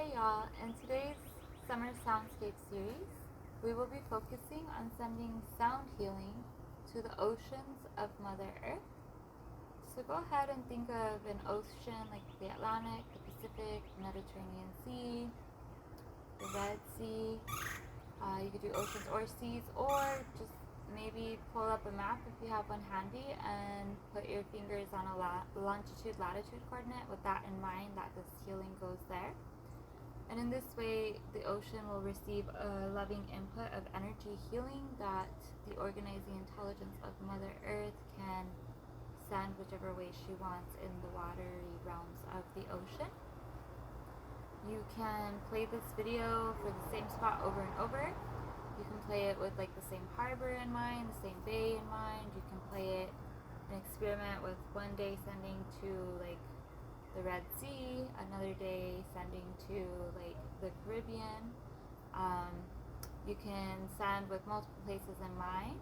Hey y'all, in today's Summer Soundscape series, we will be focusing on sending sound healing to the oceans of Mother Earth. So go ahead and think of an ocean like the Atlantic, the Pacific, the Mediterranean Sea, the Red Sea. You could do oceans or seas, or just maybe pull up a map if you have one handy and put your fingers on a longitude latitude coordinate with that in mind, that this healing goes there. And in this way, the ocean will receive a loving input of energy healing that the organizing intelligence of Mother Earth can send whichever way she wants in the watery realms of the ocean. You can play this video for the same spot over and over. You can play it with like the same harbor in mind, the same bay in mind. You can play it and experiment with one day sending to like the Red Sea, another day sending to like the Caribbean. You can send with multiple places in mind.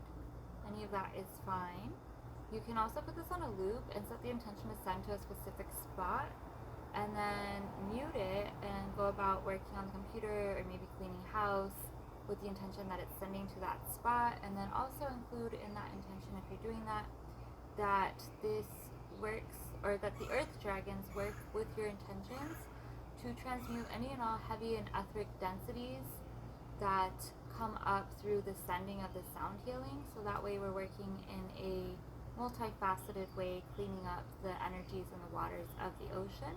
Any of that is fine. You can also put this on a loop and set the intention to send to a specific spot, and then mute it and go about working on the computer or maybe cleaning house with the intention that it's sending to that spot. And then also include in that intention, if you're doing that, that this works, or that the earth dragons work with your intentions to transmute any and all heavy and etheric densities that come up through the sending of the sound healing. So that way we're working in a multifaceted way, cleaning up the energies in the waters of the ocean.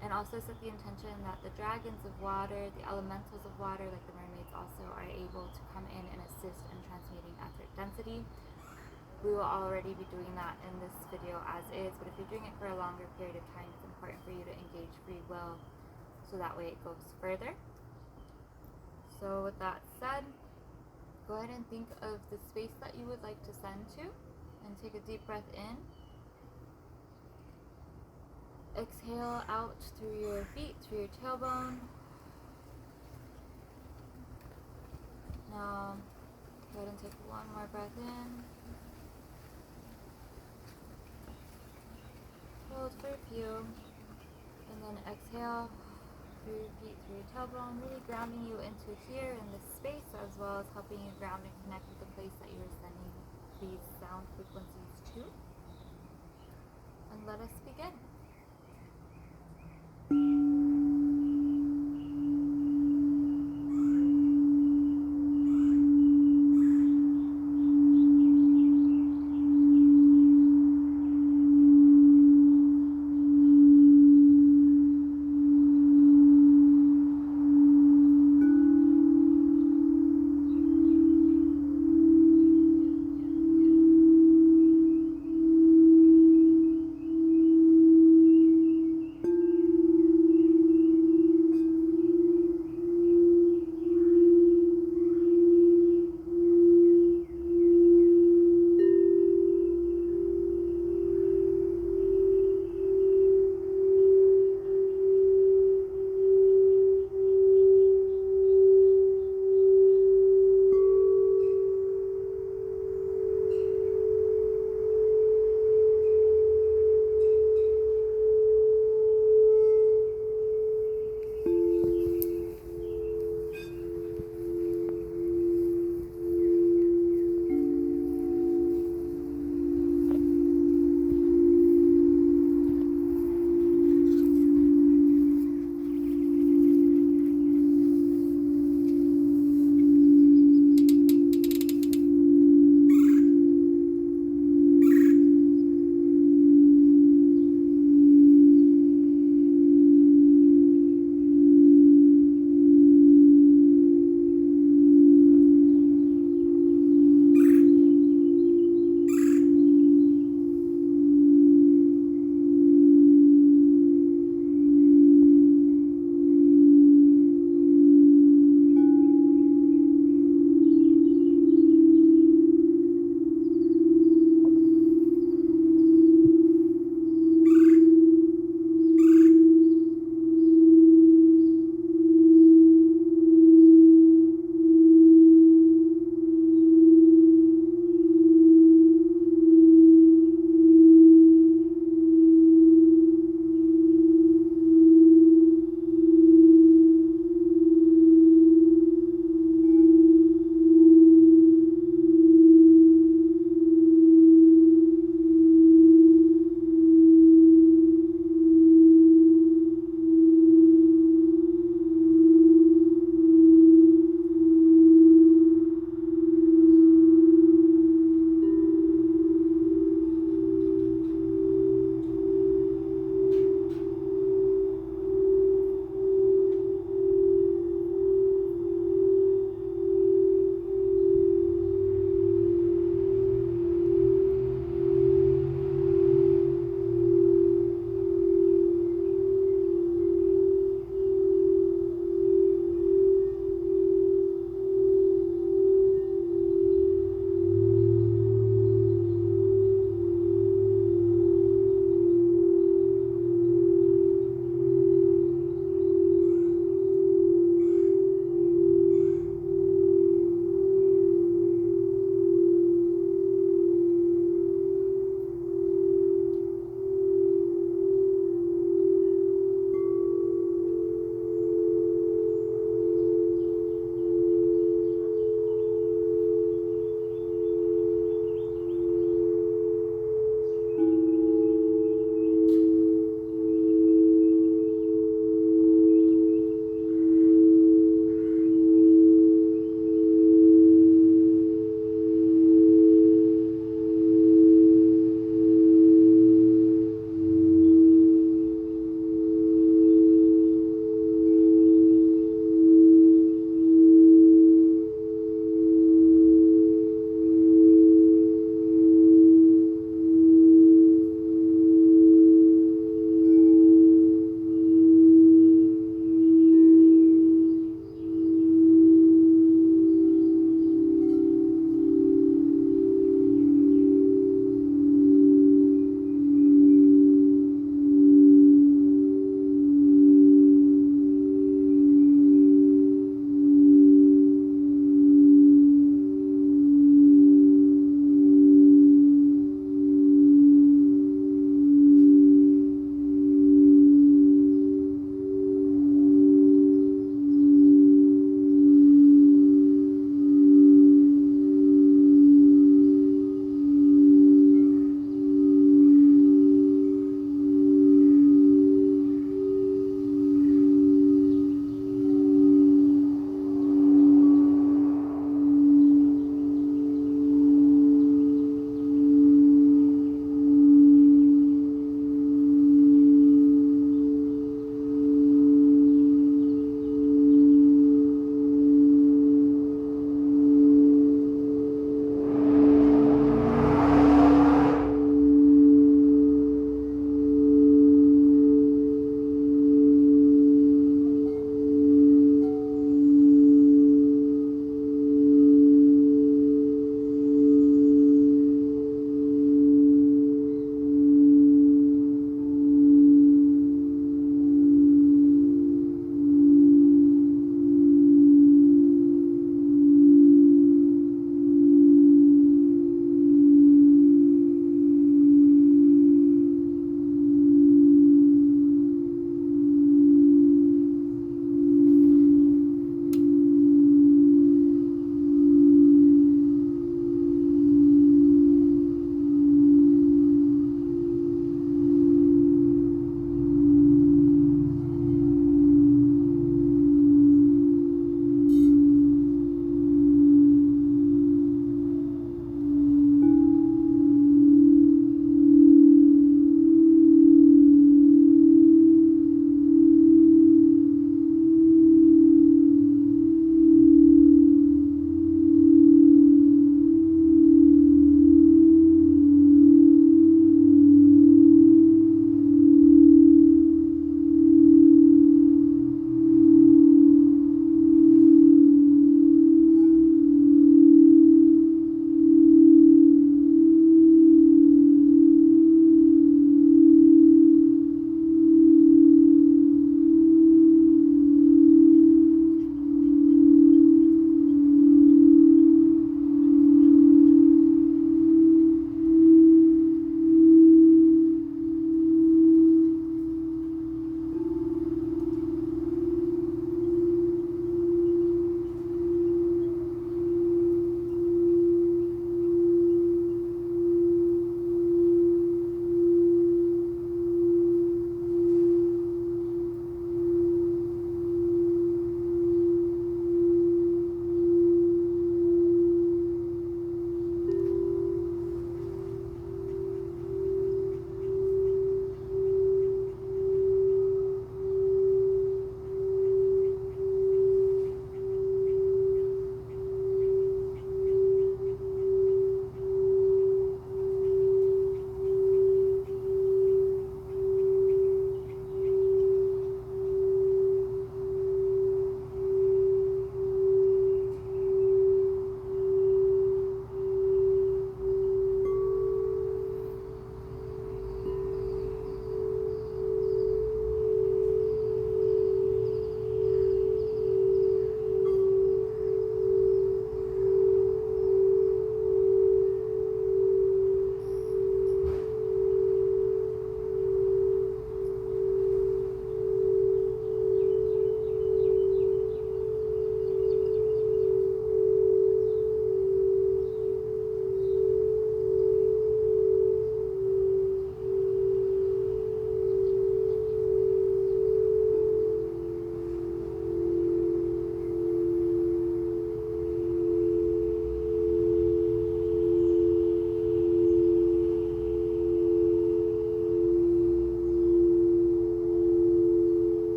And also set the intention that the dragons of water, the elementals of water, like the mermaids, also are able to come in and assist in transmuting etheric density. We will already be doing that in this video as is, but if you're doing it for a longer period of time, it's important for you to engage free will so that way it goes further. So with that said, go ahead and think of the space that you would like to send to, and take a deep breath in. Exhale out through your feet, through your tailbone. Now, go ahead and take one more breath in. Hold for a few, and then exhale through your feet, through your tailbone, really grounding you into here in this space, as well as helping you ground and connect with the place that you are sending these sound frequencies to. And let us begin.